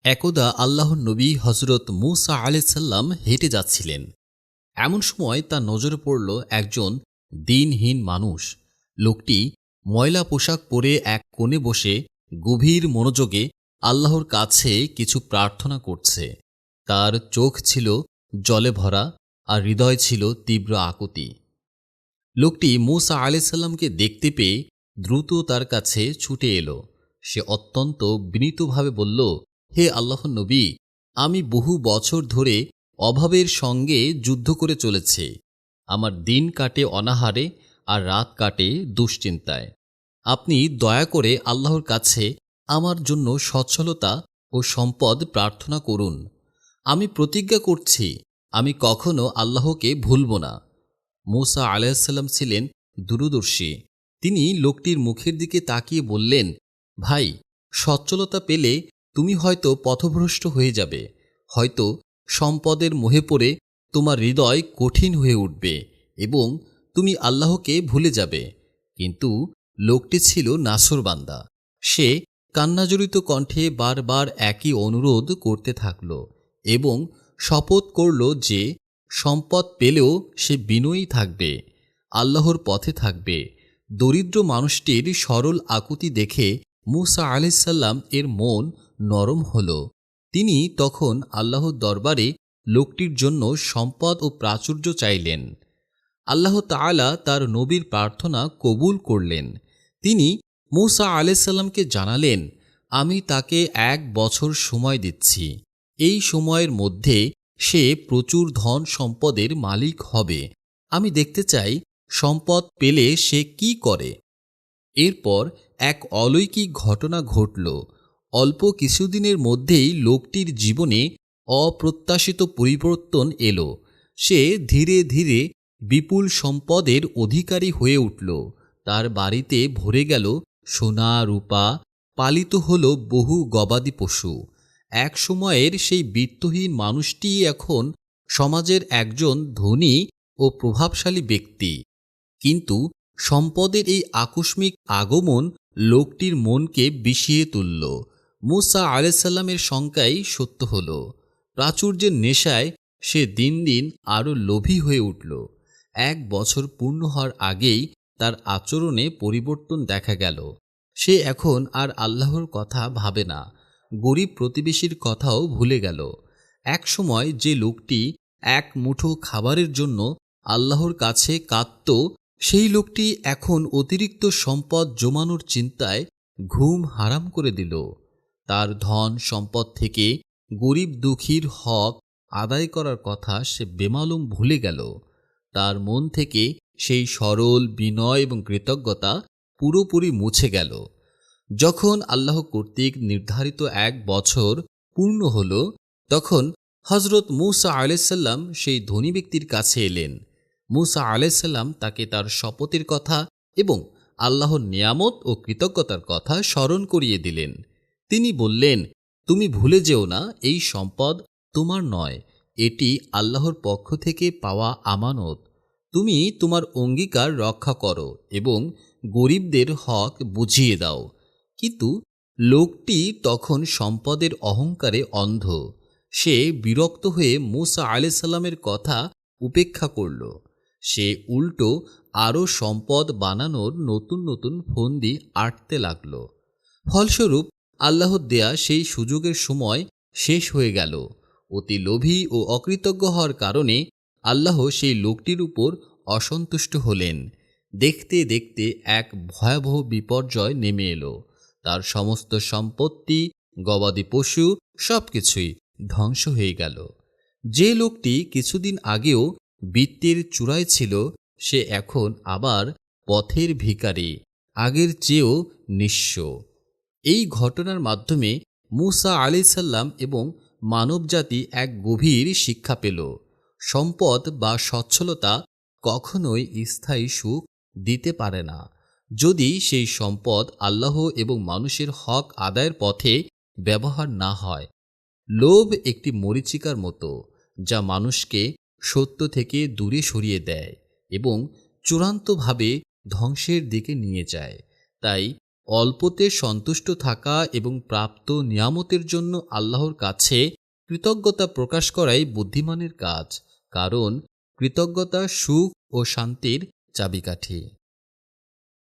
একদা আল্লাহর নবী হজরত মুসা আলাইসাল্লাম হেঁটে যাচ্ছিলেন। এমন সময় তার নজরে পড়ল একজন দিনহীন মানুষ। লোকটি ময়লা পোশাক পরে এক কোণে বসে গভীর মনোযোগে আল্লাহর কাছে কিছু প্রার্থনা করছে। তার চোখ ছিল জলে ভরা আর হৃদয় ছিল তীব্র আকুতি। লোকটি মুসা আলাইসাল্লামকে দেখতে পেয়ে দ্রুত তার কাছে ছুটে এলো। সে অত্যন্ত বিনীতভাবে বলল, হে আল্লাহর নবী, আমি বহু বছর ধরে অভাবের সঙ্গে যুদ্ধ করে চলেছি। আমার দিন কাটে অনাহারে আর রাত কাটে দুশ্চিন্তায়। আপনি দয়া করে আল্লাহর কাছে আমার জন্য সচ্ছলতা ও সম্পদ প্রার্থনা করুন। আমি প্রতিজ্ঞা করছি আমি কখনো আল্লাহকে ভুলব না। মুসা আলাইহিসসালাম ছিলেন দূরদর্শী। তিনি লোকটির মুখের দিকে তাকিয়ে বললেন, ভাই, সচ্ছলতা পেলে তুমি হয়তো পথভ্রষ্ট হয়ে যাবে, হয়তো সম্পদের মোহে পড়ে তোমার হৃদয় কঠিন হয়ে উঠবে এবং তুমি আল্লাহকে ভুলে যাবে। কিন্তু লোকটি ছিল নাছোড়বান্দা। সে কান্নাজড়িত কণ্ঠে বারবার একই অনুরোধ করতে থাকল এবং শপথ করল যে সম্পদ পেলেও সে বিনয়ী থাকবে, আল্লাহর পথে থাকবে। দরিদ্র মানুষটির সরল আকুতি দেখে মুসা আলাইহিসসালাম এর মন নরম হল। তিনি তখন আল্লাহর দরবারে লোকটির জন্য সম্পদ ও প্রাচুর্য চাইলেন। আল্লাহ তাআলা তার নবীর প্রার্থনা কবুল করলেন। তিনি মুসা আলাইহিসসালামকে জানালেন, আমি তাকে 1 বছর সময় দিচ্ছি। এই সময়ের মধ্যে সে প্রচুর ধন সম্পদের মালিক হবে। আমি দেখতে চাই সম্পদ পেলে সে কি করে। এরপর এক অলৌকিক ঘটনা ঘটল। অল্প কিছুদিনের মধ্যেই লোকটির জীবনে অপ্রত্যাশিত পরিবর্তন এলো। সে ধীরে ধীরে বিপুল সম্পদের অধিকারী হয়ে উঠল। তার বাড়িতে ভরে গেল সোনা রূপা, পালিত হল বহু গবাদি পশু। এক সময়ের সেই বিত্তহীন মানুষটি এখন সমাজের একজন ধনী ও প্রভাবশালী ব্যক্তি। কিন্তু সম্পদের এই আকস্মিক আগমন লোকটির মনকে বিষিয়ে তুলল। মুসা আলাইহিসসালামের শঙ্কাই সত্য হল। প্রাচুর্যের নেশায় সে দিন দিন আরও লোভী হয়ে উঠল। 1 বছর পূর্ণ হওয়ার আগেই তার আচরণে পরিবর্তন দেখা গেল। সে এখন আর আল্লাহর কথা ভাবে না, গরিব প্রতিবেশীর কথাও ভুলে গেল। এক সময় যে লোকটি এক মুঠো খাবারের জন্য আল্লাহর কাছে কাঁদত, সেই লোকটি এখন অতিরিক্ত সম্পদ জমানোর চিন্তায় ঘুম হারাম করে দিল। তার ধন সম্পদ থেকে গরিব দুঃখীর হক আদায় করার কথা সে বেমালুম ভুলে গেল। তার মন থেকে সেই সরল বিনয় এবং কৃতজ্ঞতা পুরোপুরি মুছে গেল। যখন আল্লাহ কর্তৃক নির্ধারিত 1 বছর পূর্ণ হল, তখন হজরত মুসা আলাইহিসসালাম সেই ধনী ব্যক্তির কাছে এলেন। মুসা আলাইহিসসালাম তাকে তার শপথের কথা এবং আল্লাহর নিয়ামত ও কৃতজ্ঞতার কথা স্মরণ করিয়ে দিলেন। তিনি বললেন, তুমি ভুলে যেও না, এই সম্পদ তোমার নয়, এটি আল্লাহর পক্ষ থেকে পাওয়া আমানত। তুমি তোমার অঙ্গীকার রক্ষা করো এবং গরিবদের হক বুঝিয়ে দাও। কিন্তু লোকটি তখন সম্পদের অহংকারে অন্ধ। সে বিরক্ত হয়ে মুসা আলাইহিসসালামের কথা উপেক্ষা করল। সে উল্টো আরও সম্পদ বানানোর নতুন নতুন ফন্দি আঁটতে লাগল। ফলস্বরূপ আল্লাহর দেয়া সেই সুযোগের সময় শেষ হয়ে গেল। অতি লোভী ও অকৃতজ্ঞ হওয়ার কারণে আল্লাহ সেই লোকটির উপর অসন্তুষ্ট হলেন। দেখতে দেখতে এক ভয়াবহ বিপর্যয় নেমে এলো। তার সমস্ত সম্পত্তি, গবাদি পশু সবকিছুই ধ্বংস হয়ে গেল। যে লোকটি কিছুদিন আগেও বৃত্তের চূড়ায় ছিল, সে এখন আবার পথের ভিখারি, আগের চেয়েও নিঃস্ব। এই ঘটনার মাধ্যমে মুসা আলাইহিসসালাম এবং মানবজাতি এক গভীর শিক্ষা পেল। সম্পদ বা সচ্ছলতা কখনোই স্থায়ী সুখ দিতে পারে না, যদি সেই সম্পদ আল্লাহ এবং মানুষের হক আদায়ের পথে ব্যবহার না হয়। লোভ একটি মরীচিকার মতো, যা মানুষকে সত্য থেকে দূরে সরিয়ে দেয় এবং চূড়ান্তভাবে ধ্বংসের দিকে নিয়ে যায়। তাই অল্পতে সন্তুষ্ট থাকা এবং প্রাপ্ত নিয়ামতের জন্য আল্লাহর কাছে কৃতজ্ঞতা প্রকাশ করাই বুদ্ধিমানের কাজ, কারণ কৃতজ্ঞতা সুখ ও শান্তির চাবিকাঠি।